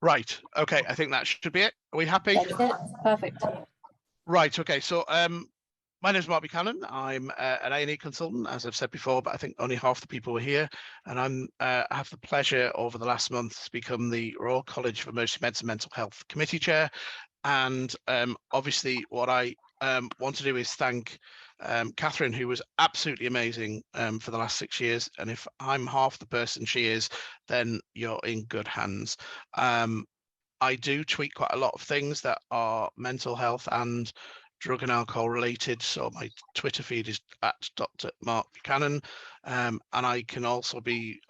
Right. Okay. I think that should be it. Are we happy? That's it. Perfect. Right. Okay. So, my name is Mark Buchanan. I'm an A&E consultant, as I've said before, but I think only half the people were here. And I have the pleasure over the last month to become the Royal College of Emergency Medicine Mental Health Committee Chair. And obviously, what I want to do is thank Catherine, who was absolutely amazing for the last 6 years. And if I'm half the person she is, then you're in good hands. I do tweet quite a lot of things that are mental health and drug and alcohol related. So my Twitter feed is at Dr. Mark Buchanan, and I can also be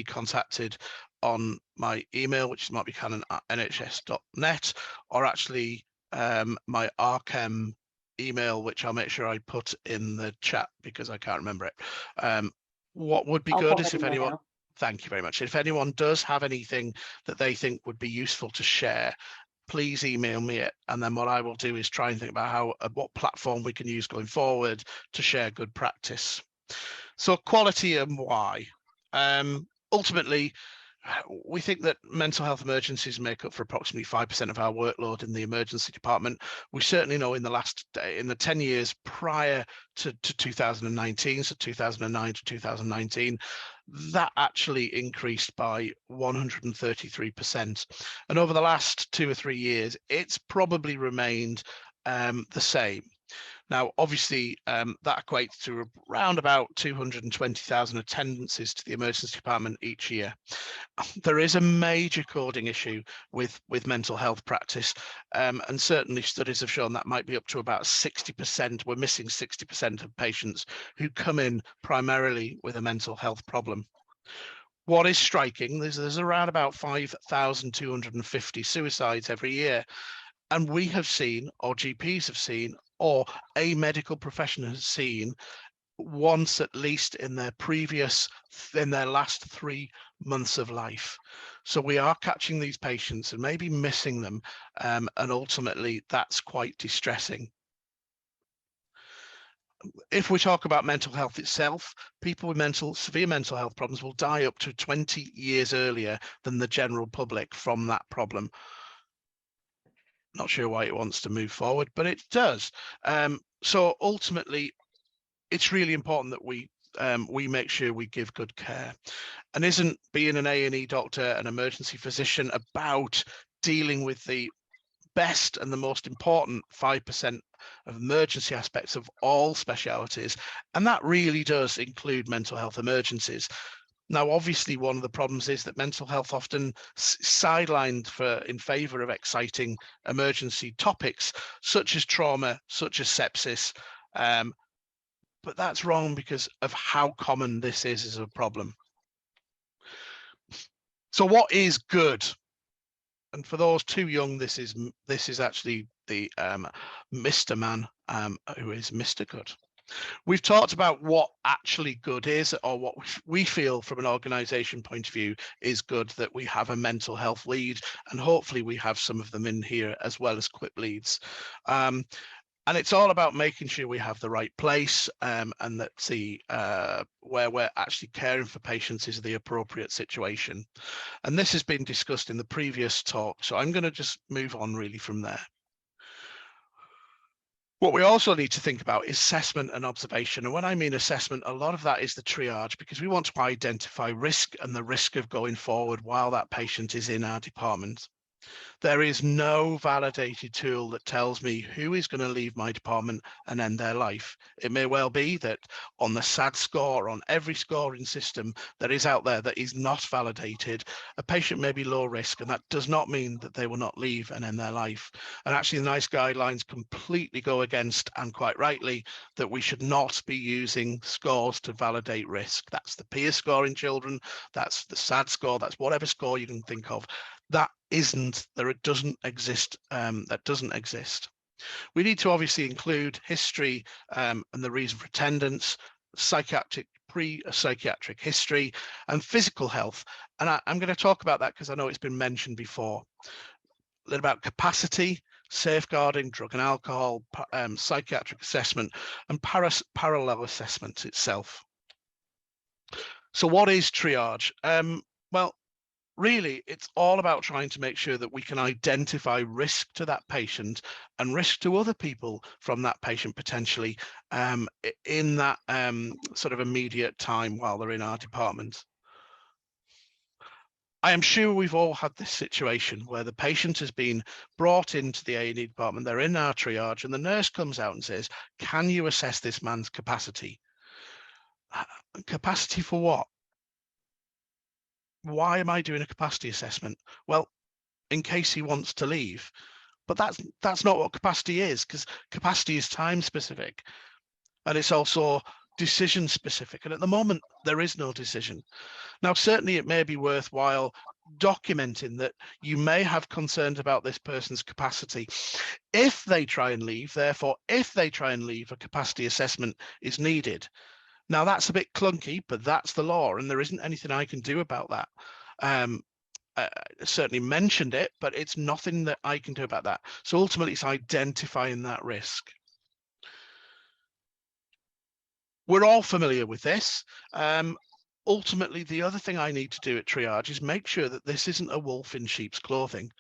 contacted on my email, which is markbuchanan@nhs.net, or actually my ARChem email, which I'll make sure I put in the chat because I can't remember it. What would be good is if anyone. Thank you very much. If anyone does have anything that they think would be useful to share, please email me it. And then what I will do is try and think about what platform we can use going forward to share good practice. So quality and why. Ultimately, we think that mental health emergencies make up for approximately 5% of our workload in the emergency department. We certainly know in the 10 years prior to 2019, so 2009 to 2019, that actually increased by 133%. And over the last 2 or 3 years, it's probably remained the same. Now, obviously, that equates to around about 220,000 attendances to the emergency department each year. There is a major coding issue with mental health practice, and certainly studies have shown that might be up to about 60%. We're missing 60% of patients who come in primarily with a mental health problem. What is striking, there's around about 5,250 suicides every year. And we have seen, or GPs have seen, or a medical professional has seen once at least in their last 3 months of life. So we are catching these patients and maybe missing them. And ultimately, that's quite distressing. If we talk about mental health itself, people with severe mental health problems will die up to 20 years earlier than the general public from that problem. Not sure why it wants to move forward, but it does. So ultimately, it's really important that we make sure we give good care. And isn't being an A&E doctor, an emergency physician, about dealing with the best and the most important 5% of emergency aspects of all specialities? And that really does include mental health emergencies. Now, obviously, one of the problems is that mental health often sidelined in favor of exciting emergency topics, such as trauma, such as sepsis. But that's wrong because of how common this is as a problem. So what is good? And for those too young, this is actually the Mr. Man, who is Mr. Good. We've talked about what actually good is, or what we feel from an organization point of view is good, that we have a mental health lead, and hopefully we have some of them in here as well as QIP leads. And it's all about making sure we have the right place, and that where we're actually caring for patients is the appropriate situation. And this has been discussed in the previous talk, so I'm going to just move on really from there. What we also need to think about is assessment and observation. And when I mean assessment, a lot of that is the triage, because we want to identify risk and the risk of going forward while that patient is in our department. There is no validated tool that tells me who is going to leave my department and end their life. It may well be that on the SAD score, on every scoring system that is out there that is not validated, a patient may be low risk, and that does not mean that they will not leave and end their life. And actually, the NICE guidelines completely go against, and quite rightly, that we should not be using scores to validate risk. That's the peer score in children, that's the SAD score, that's whatever score you can think of. That doesn't exist. That doesn't exist. We need to obviously include history and the reason for attendance, pre-psychiatric history, and physical health. And I'm going to talk about that because I know it's been mentioned before. A little about capacity, safeguarding, drug and alcohol, psychiatric assessment, and parallel assessment itself. So what is triage? Well, really, it's all about trying to make sure that we can identify risk to that patient and risk to other people from that patient potentially in that sort of immediate time while they're in our department. I am sure we've all had this situation where the patient has been brought into the A&E department, they're in our triage, and the nurse comes out and says, can you assess this man's capacity? Capacity for what? Why am I doing a capacity assessment? Well, in case he wants to leave. But that's not what capacity is, because capacity is time specific, and it's also decision specific. And at the moment, there is no decision. Now, certainly it may be worthwhile documenting that you may have concerns about this person's capacity. If they try and leave, therefore, if they try and leave, a capacity assessment is needed. Now, that's a bit clunky, but that's the law, and there isn't anything I can do about that. Certainly mentioned it, but it's nothing that I can do about that. So ultimately, it's identifying that risk. We're all familiar with this. Ultimately, the other thing I need to do at triage is make sure that this isn't a wolf in sheep's clothing.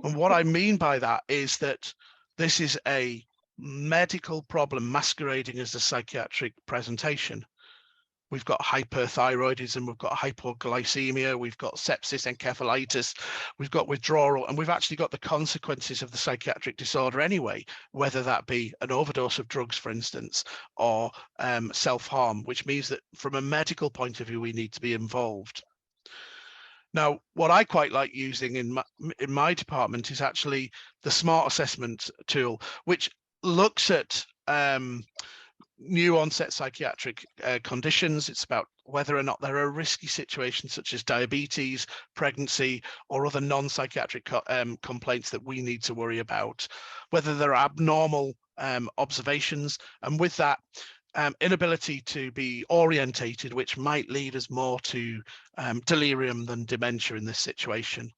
And what I mean by that is that this is a medical problem masquerading as a psychiatric presentation. We've got hyperthyroidism, we've got hypoglycemia, we've got sepsis, encephalitis, we've got withdrawal, and we've actually got the consequences of the psychiatric disorder anyway, whether that be an overdose of drugs, for instance, or self-harm, which means that from a medical point of view, we need to be involved. Now, what I quite like using in my department is actually the SMART assessment tool, which looks at new onset psychiatric conditions. It's about whether or not there are risky situations such as diabetes, pregnancy, or other non-psychiatric complaints that we need to worry about, whether there are abnormal observations, and with that, inability to be orientated, which might lead us more to delirium than dementia in this situation.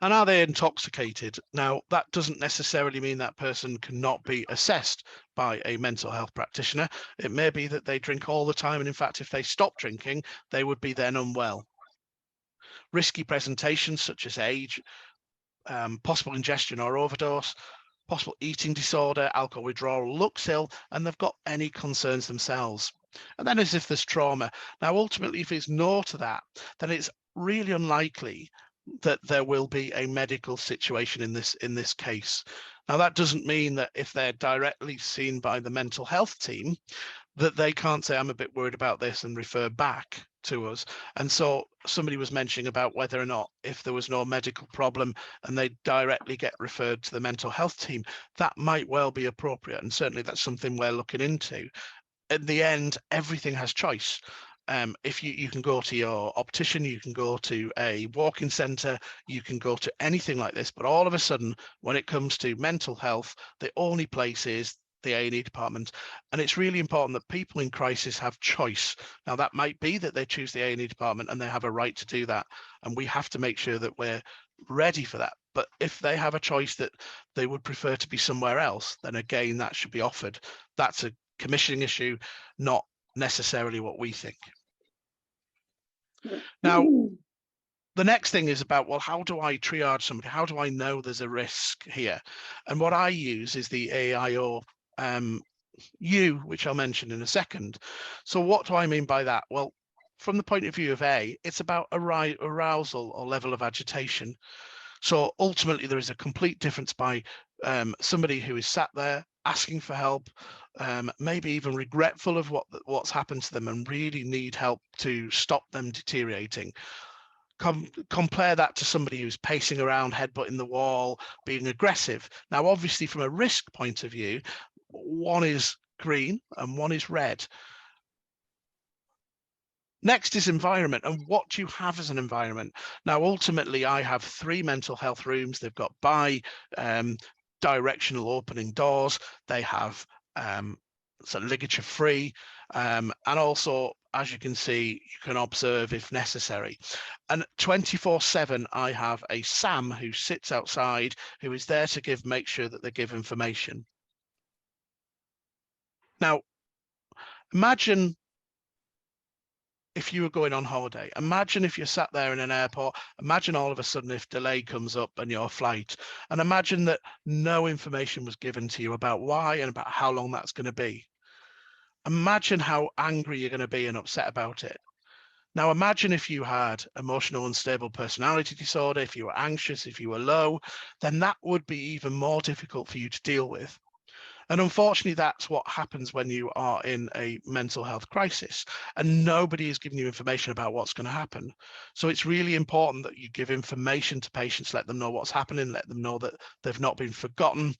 And are they intoxicated? Now, that doesn't necessarily mean that person cannot be assessed by a mental health practitioner. It may be that they drink all the time, and in fact, if they stop drinking, they would be then unwell. Risky presentations such as age, possible ingestion or overdose, possible eating disorder, alcohol withdrawal, looks ill, and they've got any concerns themselves. And then as if there's trauma. Now, ultimately, if it's no to that, then it's really unlikely that there will be a medical situation in this case. Now, that doesn't mean that if they're directly seen by the mental health team, that they can't say, I'm a bit worried about this, and refer back to us. And so somebody was mentioning about whether or not if there was no medical problem and they directly get referred to the mental health team, that might well be appropriate. And certainly that's something we're looking into. In the end, everything has choice. If you can go to your optician, you can go to a walk-in centre, you can go to anything like this, but all of a sudden, when it comes to mental health, the only place is the A&E department. And it's really important that people in crisis have choice. Now, that might be that they choose the A&E department and they have a right to do that. And we have to make sure that we're ready for that. But if they have a choice that they would prefer to be somewhere else, then again, that should be offered. That's a commissioning issue, not necessarily what we think. Now, the next thing is about, well, how do I triage somebody? How do I know there's a risk here? And what I use is the AIO U, which I'll mention in a second. So what do I mean by that? Well, from the point of view of A, it's about arousal or level of agitation. So ultimately, there is a complete difference by somebody who is sat there asking for help, maybe even regretful of what's happened to them and really need help to stop them deteriorating. Compare that to somebody who's pacing around, headbutting the wall, being aggressive. Now, obviously, from a risk point of view, one is green and one is red. Next is environment, and what do you have as an environment? Now, ultimately, I have 3 mental health rooms. They've got bi-directional opening doors. They have so ligature free, and also, as you can see, you can observe if necessary. And 24/7, I have a SAM who sits outside, who is there to make sure that they give information. Now, imagine if you were going on holiday. Imagine if you're sat there in an airport. Imagine all of a sudden if delay comes up on your flight, and imagine that no information was given to you about why and about how long that's going to be. Imagine how angry you're going to be and upset about it. Now imagine if you had emotional unstable personality disorder, if you were anxious, if you were low, then that would be even more difficult for you to deal with. And unfortunately, that's what happens when you are in a mental health crisis and nobody is giving you information about what's going to happen. So it's really important that you give information to patients, let them know what's happening, let them know that they've not been forgotten,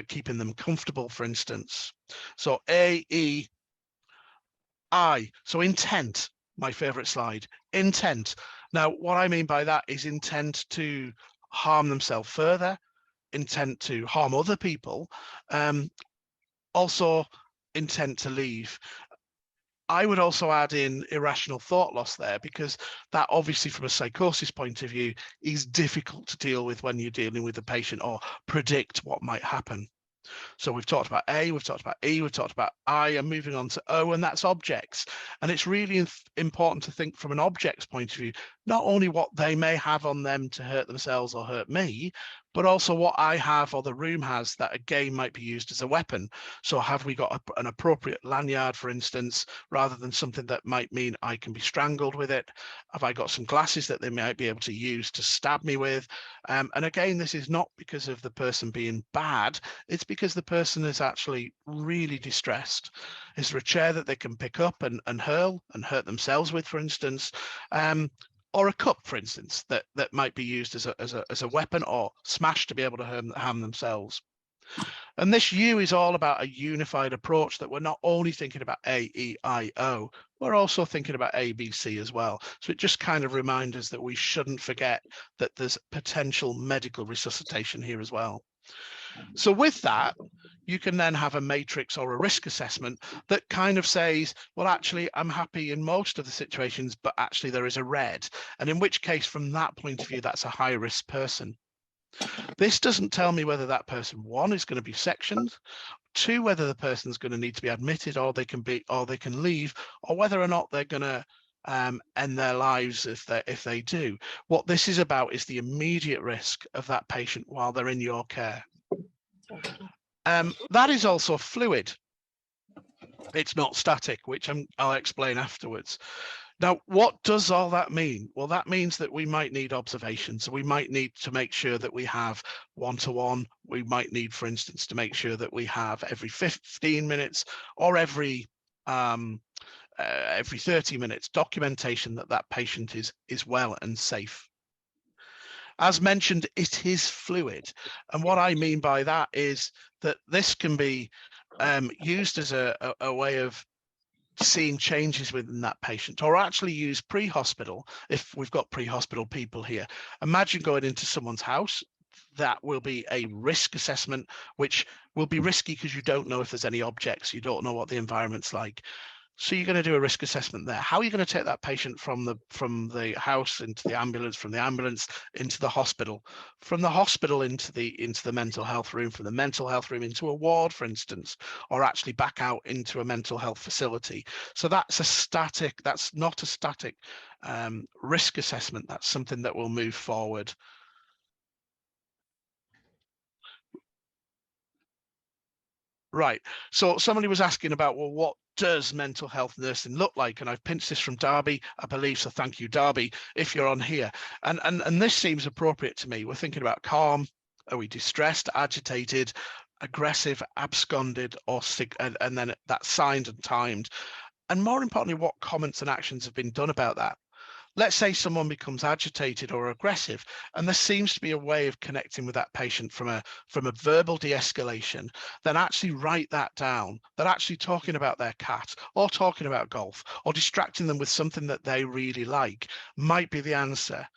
keeping them comfortable, for instance. So AEI, so intent, my favorite slide, intent. Now, what I mean by that is intent to harm themselves further, intent to harm other people, also intent to leave. I would also add in irrational thought loss there, because that obviously from a psychosis point of view is difficult to deal with when you're dealing with a patient or predict what might happen. So we've talked about A, we've talked about E, we've talked about I, and moving on to O, and that's objects. And it's really important to think from an object's point of view, not only what they may have on them to hurt themselves or hurt me, but also what I have or the room has that again might be used as a weapon. So have we got an appropriate lanyard, for instance, rather than something that might mean I can be strangled with it? Have I got some glasses that they might be able to use to stab me with? And again, this is not because of the person being bad, it's because the person is actually really distressed. Is there a chair that they can pick up and hurl and hurt themselves with, for instance? Or a cup, for instance, that might be used as a weapon or smashed to be able to harm themselves. And this U is all about a unified approach, that we're not only thinking about A, E, I, O, we're also thinking about A, B, C as well. So it just kind of reminds us that we shouldn't forget that there's potential medical resuscitation here as well. So with that, you can then have a matrix or a risk assessment that kind of says, well, actually, I'm happy in most of the situations, but actually there is a red. And in which case, from that point of view, that's a high risk person. This doesn't tell me whether that person, one, is going to be sectioned, two, whether the person's going to need to be admitted or they can leave, or whether or not they're going to end their lives if they do. What this is about is the immediate risk of that patient while they're in your care. That is also fluid. It's not static, which I'll explain afterwards. Now, what does all that mean? Well, that means that we might need observation. So we might need to make sure that we have one-to-one. We might need, for instance, to make sure that we have every 15 minutes or every 30 minutes documentation that that patient is well and safe. As mentioned, it is fluid. And what I mean by that is that this can be used as a way of seeing changes within that patient, or actually use pre-hospital if we've got pre-hospital people here. Imagine going into someone's house. That will be a risk assessment, which will be risky because you don't know if there's any objects, you don't know what the environment's like. So you're going to do a risk assessment there. How are you going to take that patient from the house into the ambulance, from the ambulance into the hospital, from the hospital into the mental health room, from the mental health room into a ward, for instance, or actually back out into a mental health facility? So that's not a static risk assessment. That's something that will move forward. Right. So somebody was asking about, well, what does mental health nursing look like? And I've pinched this from Darby, I believe. So thank you, Darby, if you're on here. And this seems appropriate to me. We're thinking about calm. Are we distressed, agitated, aggressive, absconded, or sick? And then that's signed and timed. And more importantly, what comments and actions have been done about that? Let's say someone becomes agitated or aggressive, and there seems to be a way of connecting with that patient from a verbal de-escalation. Then actually write that down. They're actually talking about their cat, or talking about golf, or distracting them with something that they really like might be the answer.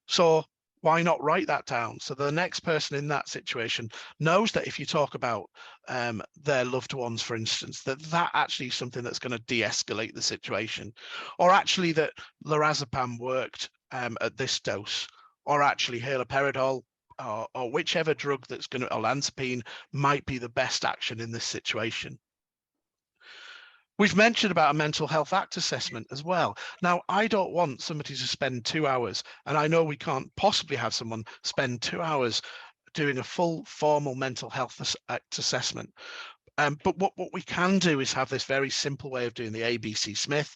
So why not write that down? So the next person in that situation knows that if you talk about their loved ones, for instance, that actually is something that's going to de-escalate the situation. Or actually that lorazepam worked at this dose, or actually haloperidol, or whichever drug that's going to, olanzapine, might be the best action in this situation. We've mentioned about a mental health act assessment as well. Now, I don't want somebody to spend 2 hours, and I know we can't possibly have someone spend 2 hours doing a full formal mental health act assessment. But what we can do is have this very simple way of doing the ABC Smith: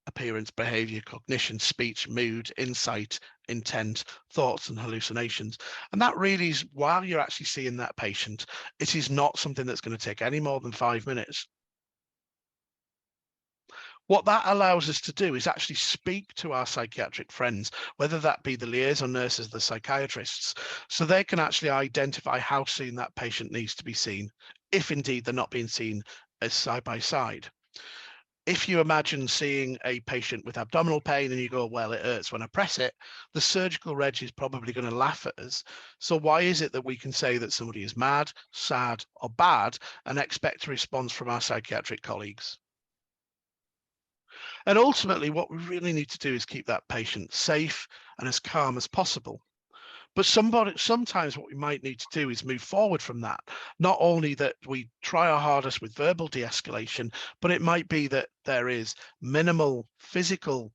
appearance, behavior, cognition, speech, mood, insight, intent, thoughts, and hallucinations. And that really is, while you're actually seeing that patient, it is not something that's going to take any more than 5 minutes. What that allows us to do is actually speak to our psychiatric friends, whether that be the liaison nurses, the psychiatrists, so they can actually identify how soon that patient needs to be seen, if indeed they're not being seen as side by side. If you imagine seeing a patient with abdominal pain and you go, well, it hurts when I press it, the surgical reg is probably going to laugh at us. So why is it that we can say that somebody is mad, sad, or bad and expect a response from our psychiatric colleagues? And ultimately, what we really need to do is keep that patient safe and as calm as possible. But sometimes what we might need to do is move forward from that. Not only that we try our hardest with verbal de-escalation, but it might be that there is minimal physical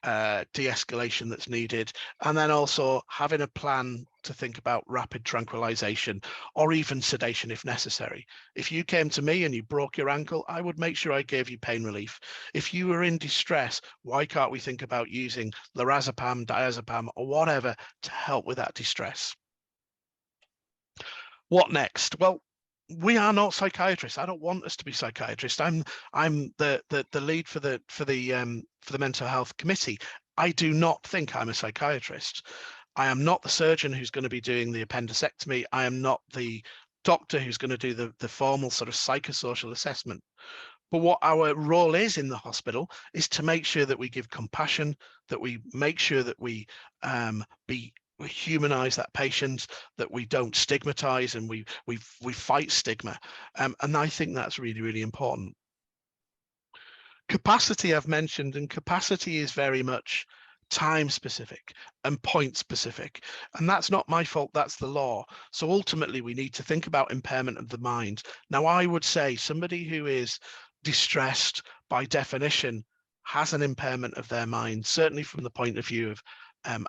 de-escalation that's needed, and then also having a plan to think about rapid tranquilization or even sedation if necessary. If you came to me and you broke your ankle, I would make sure I gave you pain relief. If you were in distress, why can't we think about using lorazepam, diazepam, or whatever to help with that distress? What next? Well, we are not psychiatrists. I don't want us to be psychiatrists. I'm the lead for the mental health committee. I do not think I'm a psychiatrist. I am not the surgeon who's going to be doing the appendectomy. I am not the doctor who's going to do the formal sort of psychosocial assessment. But what our role is in the hospital is to make sure that we give compassion, that we make sure that we humanize that patient, that we don't stigmatize, and we fight stigma. And I think that's really, really important. Capacity I've mentioned, and capacity is very much time specific and point specific, and that's not my fault, that's the law. So ultimately we need to think about impairment of the mind. Now, I would say somebody who is distressed by definition has an impairment of their mind, certainly from the point of view of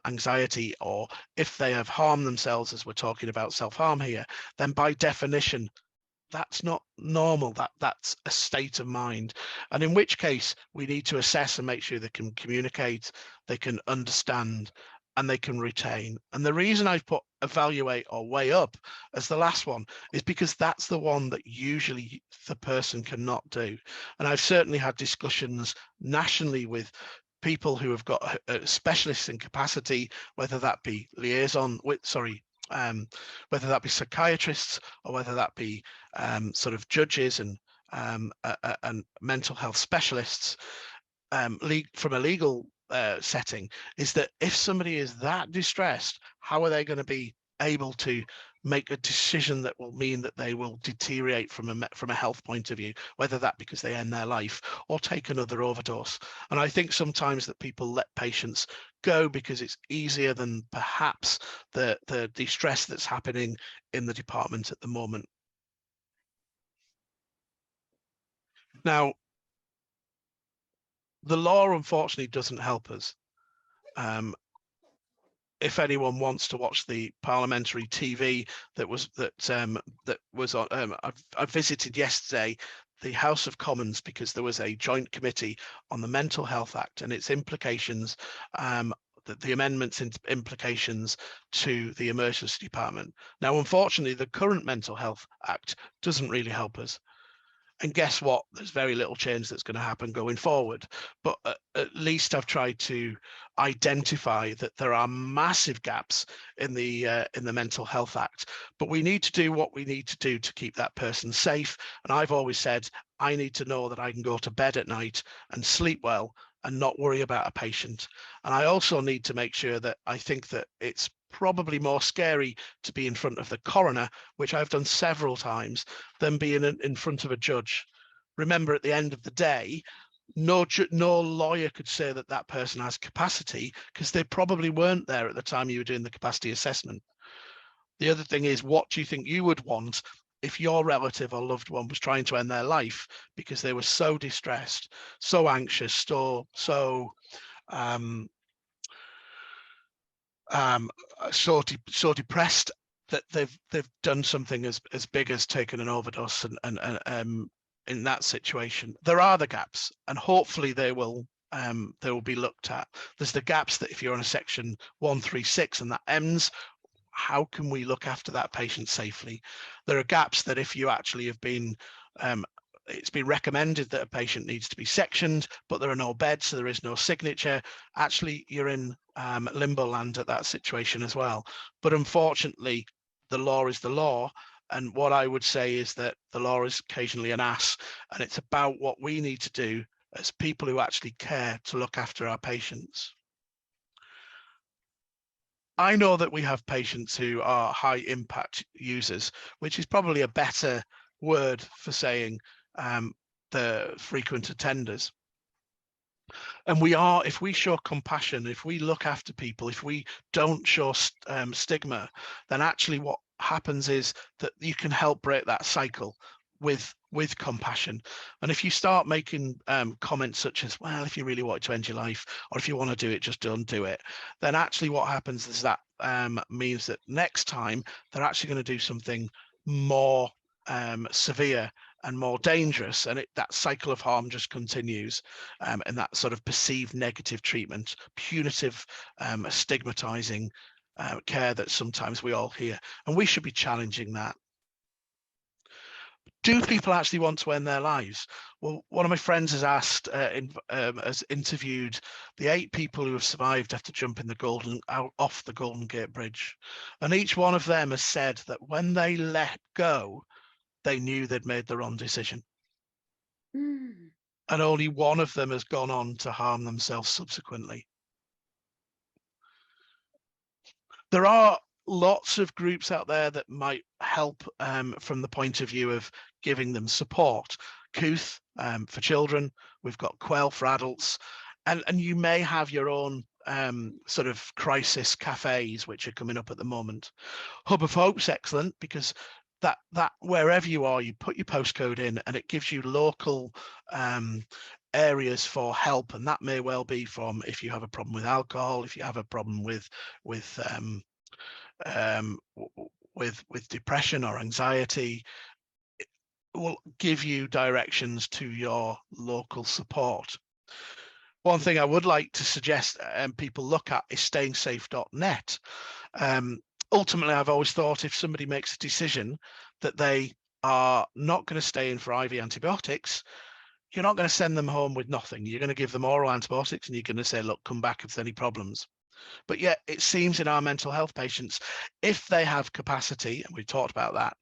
anxiety, or if they have harmed themselves, as we're talking about self-harm here, then by definition that's not normal. That's a state of mind, and in which case we need to assess and make sure they can communicate, they can understand, and they can retain. And the reason I've put evaluate or weigh up as the last one is because that's the one that usually the person cannot do. And I've certainly had discussions nationally with people who have got specialists in capacity, whether that be whether that be psychiatrists or whether that be sort of judges and mental health specialists, from a legal setting, is that if somebody is that distressed, how are they going to be able to make a decision that will mean that they will deteriorate from a health point of view, whether that because they end their life or take another overdose? And I think sometimes that people let patients go because it's easier than perhaps the distress that's happening in the department at the moment. Now, the law unfortunately doesn't help us. If anyone wants to watch the parliamentary TV that was on, I visited yesterday the House of Commons because there was a joint committee on the Mental Health Act and its implications, the amendments and implications to the Emergency Department. Now, unfortunately, the current Mental Health Act doesn't really help us. And guess what? There's very little change that's going to happen going forward. But at least I've tried to identify that there are massive gaps in the Mental Health Act. But we need to do what we need to do to keep that person safe. And I've always said, I need to know that I can go to bed at night and sleep well and not worry about a patient. And I also need to make sure that I think that it's probably more scary to be in front of the coroner, which I've done several times, than being in front of a judge. Remember, at the end of the day, no lawyer could say that that person has capacity because they probably weren't there at the time you were doing the capacity assessment. The other thing is, what do you think you would want if your relative or loved one was trying to end their life because they were so distressed, so anxious, so depressed that they've done something as big as taken an overdose, and in that situation there are the gaps, and hopefully they will be looked at. There's the gaps that if you're on a section 136 and that ends, how can we look after that patient safely? There are gaps that if you actually have been it's been recommended that a patient needs to be sectioned, but there are no beds, so there is no signature. Actually, you're in limbo land at that situation as well. But unfortunately, the law is the law. And what I would say is that the law is occasionally an ass, and it's about what we need to do as people who actually care to look after our patients. I know that we have patients who are high impact users, which is probably a better word for saying the frequent attenders. And we are, if we show compassion, if we look after people, if we don't show stigma, then actually what happens is that you can help break that cycle with compassion. And if you start making comments such as, well, if you really want to end your life, or if you want to do it, just don't do it, then actually what happens is that means that next time they're actually going to do something more severe and more dangerous, and that cycle of harm just continues, and that sort of perceived negative treatment, punitive, stigmatizing care that sometimes we all hear, and we should be challenging that. Do people actually want to end their lives? Well, one of my friends has asked, has interviewed the 8 people who have survived after jumping off the Golden Gate Bridge, and each one of them has said that when they let go, they knew they'd made the wrong decision. And only one of them has gone on to harm themselves subsequently. There are lots of groups out there that might help from the point of view of giving them support. QIP for children, we've got Quell for adults, and you may have your own sort of crisis cafes which are coming up at the moment. Hub of Hope's excellent because that wherever you are, you put your postcode in and it gives you local areas for help, and that may well be from if you have a problem with alcohol, if you have a problem with depression or anxiety. It will give you directions to your local support. One thing I would like to suggest people look at is stayingsafe.net. Ultimately, I've always thought if somebody makes a decision that they are not going to stay in for IV antibiotics, you're not going to send them home with nothing. You're going to give them oral antibiotics and you're going to say, look, come back if there's any problems. But yet it seems in our mental health patients, if they have capacity, and we've talked about that,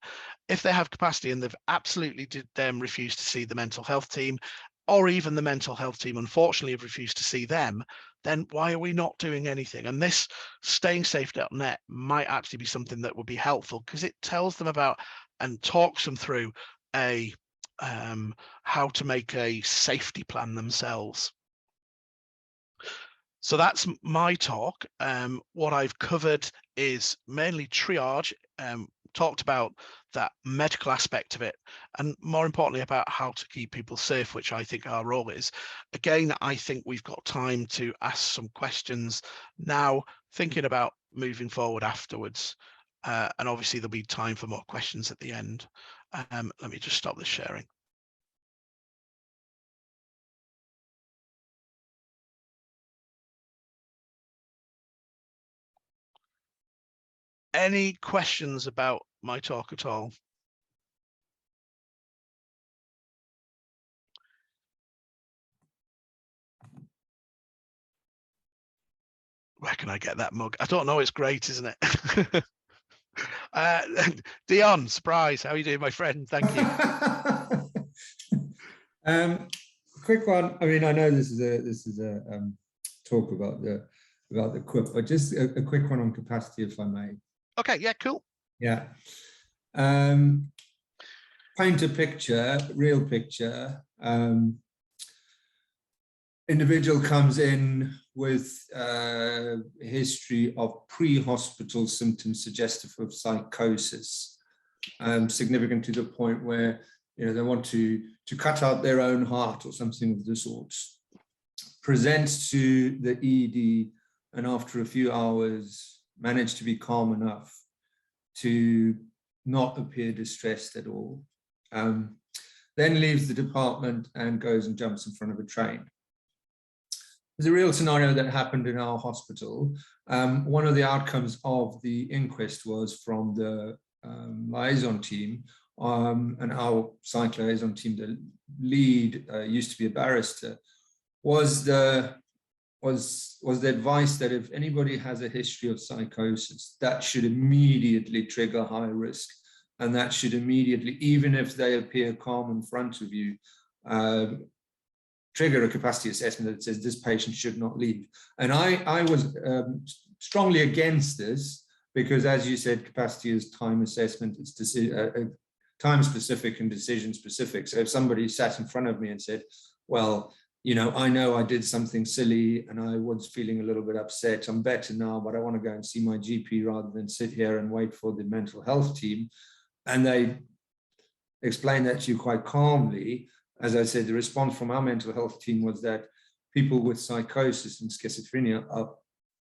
if they have capacity and they've absolutely refused to see the mental health team, or even the mental health team unfortunately have refused to see them, then why are we not doing anything? And this stayingsafe.net might actually be something that would be helpful because it tells them about and talks them through how to make a safety plan themselves. So that's my talk. What I've covered is mainly triage, talked about that medical aspect of it, and more importantly about how to keep people safe, which I think our role is. Again, I think we've got time to ask some questions now, thinking about moving forward afterwards. And obviously there'll be time for more questions at the end. Let me just stop the sharing. Any questions about my talk at all? Where can I get that mug? I don't know. It's great, isn't it? Dion, surprise. How are you doing, my friend? Thank you. Quick one. I mean, I know this is a talk about the QIP, but just a quick one on capacity, if I may. Okay. Yeah. Cool. Yeah. Paint a picture, real picture. Individual comes in with a history of pre-hospital symptoms suggestive of psychosis. significant to the point where, you know, they want to cut out their own heart or something of the sort, presents to the ED, and after a few hours manage to be calm enough to not appear distressed at all, then leaves the department and goes and jumps in front of a train. There's a real scenario that happened in our hospital. One of the outcomes of the inquest was from the liaison team, and our psych liaison team, the lead used to be a barrister, was the advice that if anybody has a history of psychosis, that should immediately trigger high risk, and that should immediately, even if they appear calm in front of you, trigger a capacity assessment that says this patient should not leave. And I was strongly against this, because, as you said, capacity is time assessment, it's time specific and decision specific. So if somebody sat in front of me and said, well, you know I did something silly and I was feeling a little bit upset, I'm better now, but I want to go and see my GP rather than sit here and wait for the mental health team, and they explain that to you quite calmly. As I said, the response from our mental health team was that people with psychosis and schizophrenia are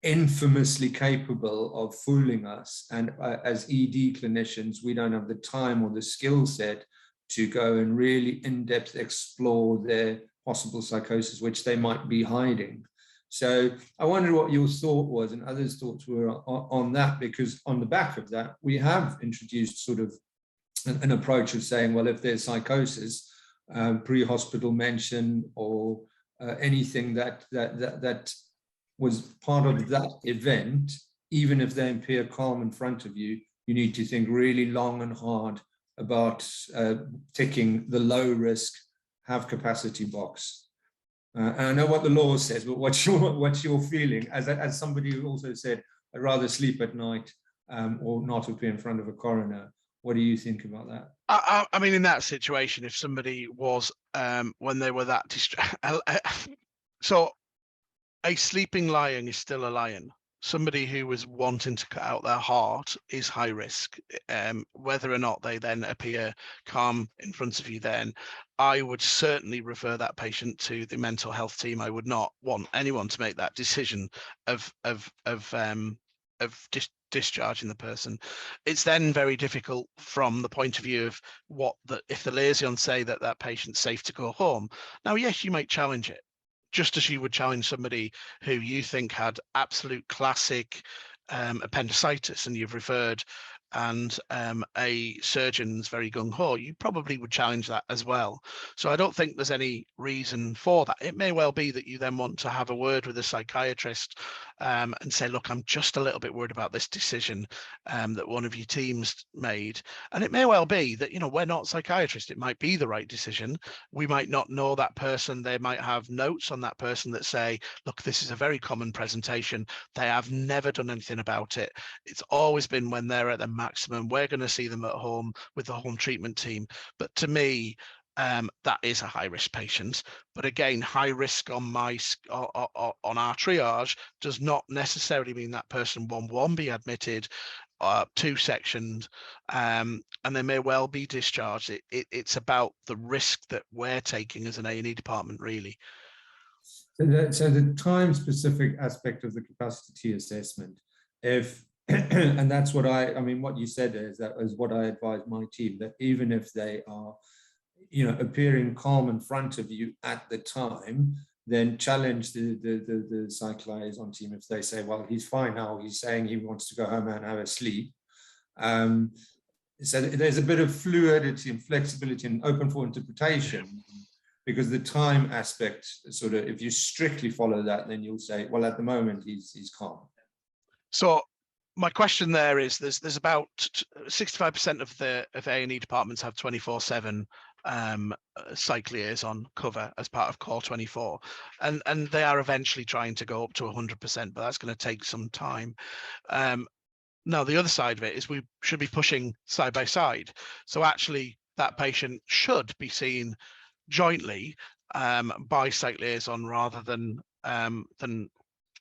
infamously capable of fooling us, and as ED clinicians, we don't have the time or the skill set to go and really in-depth explore their possible psychosis, which they might be hiding. So I wonder what your thought was and others' thoughts were on that, because on the back of that, we have introduced sort of an approach of saying, well, if there's psychosis, pre-hospital mention or anything that was part of that event, even if they appear calm in front of you, you need to think really long and hard about ticking the low risk, have capacity box. And I know what the law says, but what's your feeling? As somebody who also said, I'd rather sleep at night or not appear in front of a coroner. What do you think about that? I mean, in that situation, if somebody was, when they were that so a sleeping lion is still a lion. Somebody who was wanting to cut out their heart is high risk. Whether or not they then appear calm in front of you, then I would certainly refer that patient to the mental health team. I would not want anyone to make that decision of discharging the person. It's then very difficult from the point of view of if the liaison say that that patient's safe to go home. Now, yes, you might challenge it, just as you would challenge somebody who you think had absolute classic appendicitis and you've referred, and a surgeon's very gung-ho, you probably would challenge that as well. So I don't think there's any reason for that. It may well be that you then want to have a word with a psychiatrist and say, look, I'm just a little bit worried about this decision that one of your teams made. And it may well be that, we're not psychiatrists. It might be the right decision. We might not know that person. They might have notes on that person that say, look, this is a very common presentation. They have never done anything about it. It's always been when they're at the maximum. We're going to see them at home with the home treatment team. But to me, that is a high risk patient. But again, high risk on our triage does not necessarily mean that person won't be admitted, 2 sectioned, and they may well be discharged. It's about the risk that we're taking as an A&E department, really. So the time specific aspect of the capacity assessment, and that's what what you said is that is what I advise my team, that even if they are, appearing calm in front of you at the time, then challenge the psych liaison team if they say, well, he's fine now, he's saying he wants to go home and have a sleep. So there's a bit of fluidity and flexibility and open for interpretation, because the time aspect, sort of, if you strictly follow that, then you'll say, well, at the moment he's calm. So my question there is, there's about 65% of A&E departments have 24/7 psych liaison cover as part of Core 24, and they are eventually trying to go up to 100%, but that's going to take some time. Now, the other side of it is we should be pushing side by side. So actually, that patient should be seen jointly by psych liaison rather than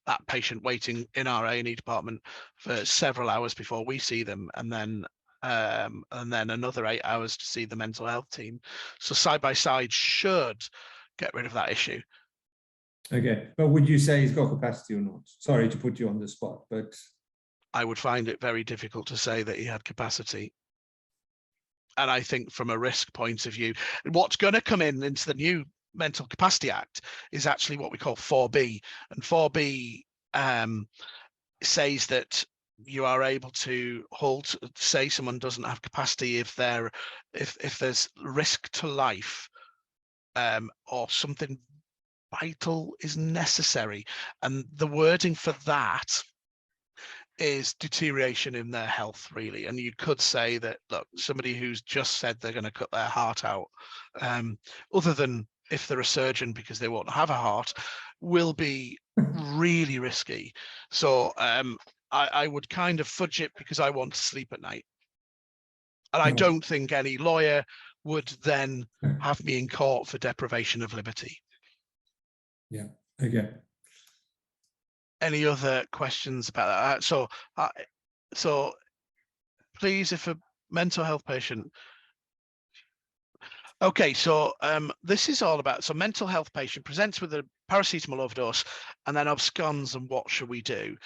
that patient waiting in our A&E department for several hours before we see them, and then and then another 8 hours to see the mental health team. So side by side should get rid of that issue. Okay, but would you say he's got capacity or not? Sorry to put you on the spot, but I would find it very difficult to say that he had capacity. And I think from a risk point of view, what's going to come into the new Mental Capacity Act is actually what we call 4B. And 4B says that you are able to say someone doesn't have capacity if there's risk to life, or something vital is necessary. And the wording for that is deterioration in their health, really. And you could say that, look, somebody who's just said they're going to cut their heart out, other than if they're a surgeon because they won't have a heart, will be really risky. So I would kind of fudge it because I want to sleep at night. And I don't think any lawyer would then have me in court for deprivation of liberty. Yeah, okay. Any other questions about that? So please, if a mental health patient. Okay, so this is all about, so mental health patient presents with a paracetamol overdose and then absconds, and what should we do?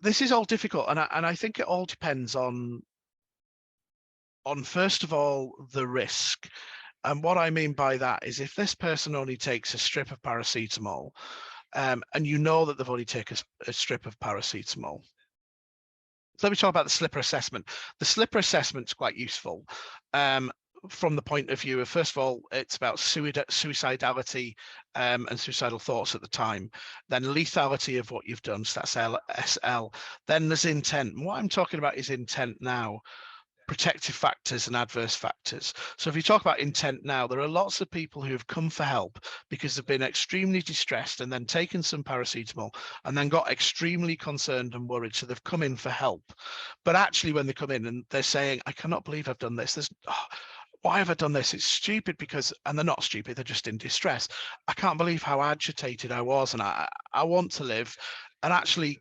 This is all difficult, and I think it all depends on first of all the risk. And what I mean by that is, if this person only takes a strip of paracetamol, and you know that they've only taken a strip of paracetamol. So let me talk about the slipper assessment. The slipper assessment is quite useful from the point of view of, first of all, it's about suicidality and suicidal thoughts at the time. Then lethality of what you've done, so that's SL. Then there's intent. And what I'm talking about is intent now. Protective factors and adverse factors. So if you talk about intent now, there are lots of people who have come for help because they've been extremely distressed and then taken some paracetamol and then got extremely concerned and worried. So they've come in for help. But actually when they come in and they're saying, I cannot believe I've done this. Why have I done this? It's stupid because, and they're not stupid, they're just in distress. I can't believe how agitated I was, and I want to live. And actually,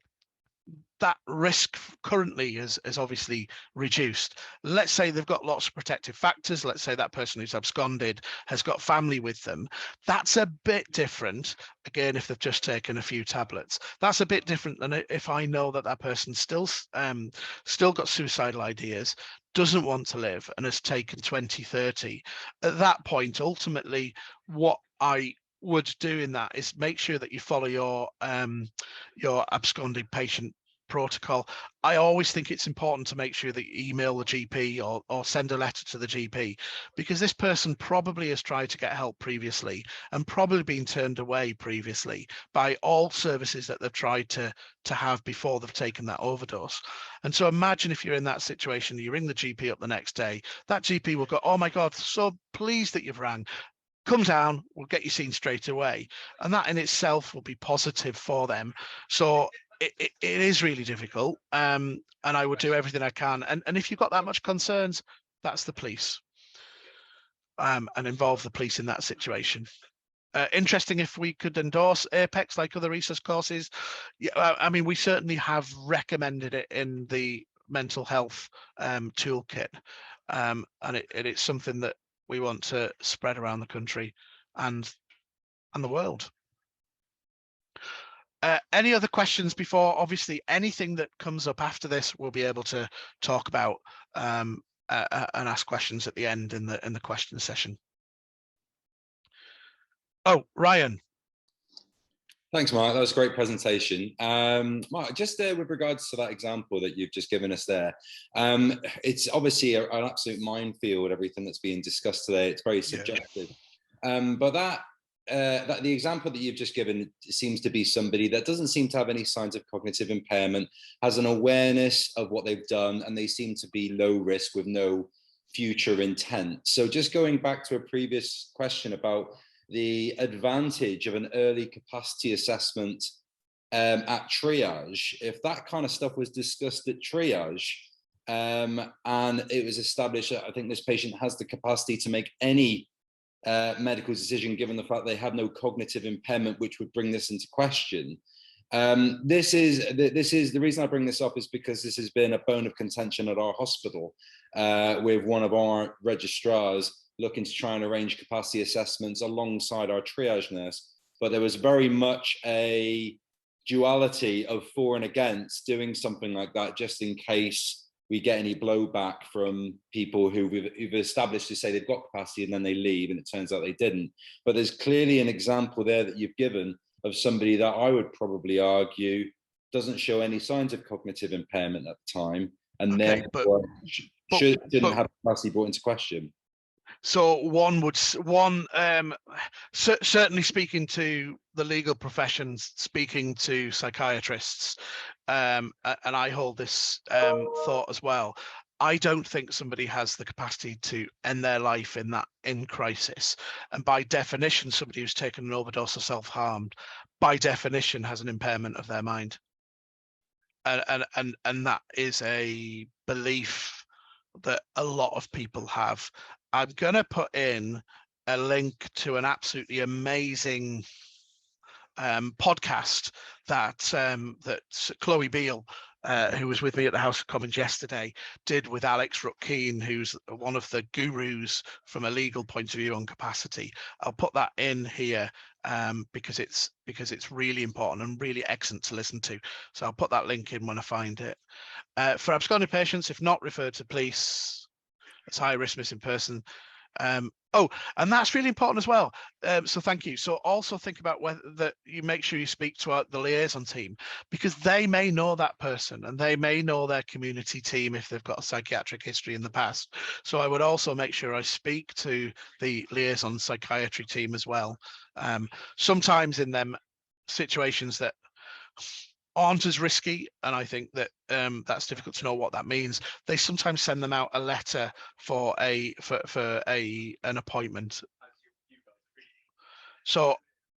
that risk currently is obviously reduced. Let's say they've got lots of protective factors. Let's say that person who's absconded has got family with them. That's a bit different. Again, if they've just taken a few tablets, that's a bit different than if I know that that person still got suicidal ideas, doesn't want to live, and has taken 20, 30. At that point, ultimately, what I would do in that is make sure that you follow your absconded patient protocol. I always think it's important to make sure that you email the GP or send a letter to the GP, because this person probably has tried to get help previously and probably been turned away previously by all services that they've tried to have before they've taken that overdose. And so imagine if you're in that situation, you ring the GP up the next day, that GP will go, oh my God, so pleased that you've rang. Come down, we'll get you seen straight away. And that in itself will be positive for them. So it is really difficult, and I would do everything I can. And if you've got that much concerns, that's the police, and involve the police in that situation. Interesting if we could endorse Apex like other research courses. Yeah, I mean, we certainly have recommended it in the mental health toolkit, and it's something that we want to spread around the country and the world. Any other questions before? Obviously, anything that comes up after this, we'll be able to talk about and ask questions at the end in the question session. Oh, Ryan. Thanks, Mark. That was a great presentation. Mark, just with regards to that example that you've just given us there, it's obviously an absolute minefield, everything that's being discussed today. It's very subjective. Yeah. But the example that you've just given seems to be somebody that doesn't seem to have any signs of cognitive impairment, has an awareness of what they've done, and they seem to be low risk with no future intent. So just going back to a previous question about the advantage of an early capacity assessment at triage, if that kind of stuff was discussed at triage, and it was established that I think this patient has the capacity to make any medical decision given the fact they have no cognitive impairment, which would bring this into question, This is the reason I bring this up is because this has been a bone of contention at our hospital with one of our registrars looking to try and arrange capacity assessments alongside our triage nurse. But there was very much a duality of for and against doing something like that, just in case we get any blowback from people who've established to say they've got capacity and then they leave and it turns out they didn't. But there's clearly an example there that you've given of somebody that I would probably argue doesn't show any signs of cognitive impairment at the time, and Okay, therefore shouldn't have capacity brought into question. So certainly speaking to the legal professions, speaking to psychiatrists, and I hold this thought as well. I don't think somebody has the capacity to end their life in crisis. And by definition, somebody who's taken an overdose or self-harmed, by definition, has an impairment of their mind. And that is a belief that a lot of people have. I'm going to put in a link to an absolutely amazing podcast that Chloe Beale, who was with me at the House of Commons yesterday, did with Alex Rutkeen, who's one of the gurus from a legal point of view on capacity. I'll put that in here because it's really important and really excellent to listen to. So I'll put that link in when I find it. For absconding patients, if not referred to police as high risk missing person. And that's really important as well. So thank you. So also think about whether that you make sure you speak to the liaison team, because they may know that person and they may know their community team if they've got a psychiatric history in the past. So I would also make sure I speak to the liaison psychiatry team as well. Sometimes in them situations that aren't as risky, and I think that that's difficult to know what that means, they sometimes send them out a letter for an appointment. So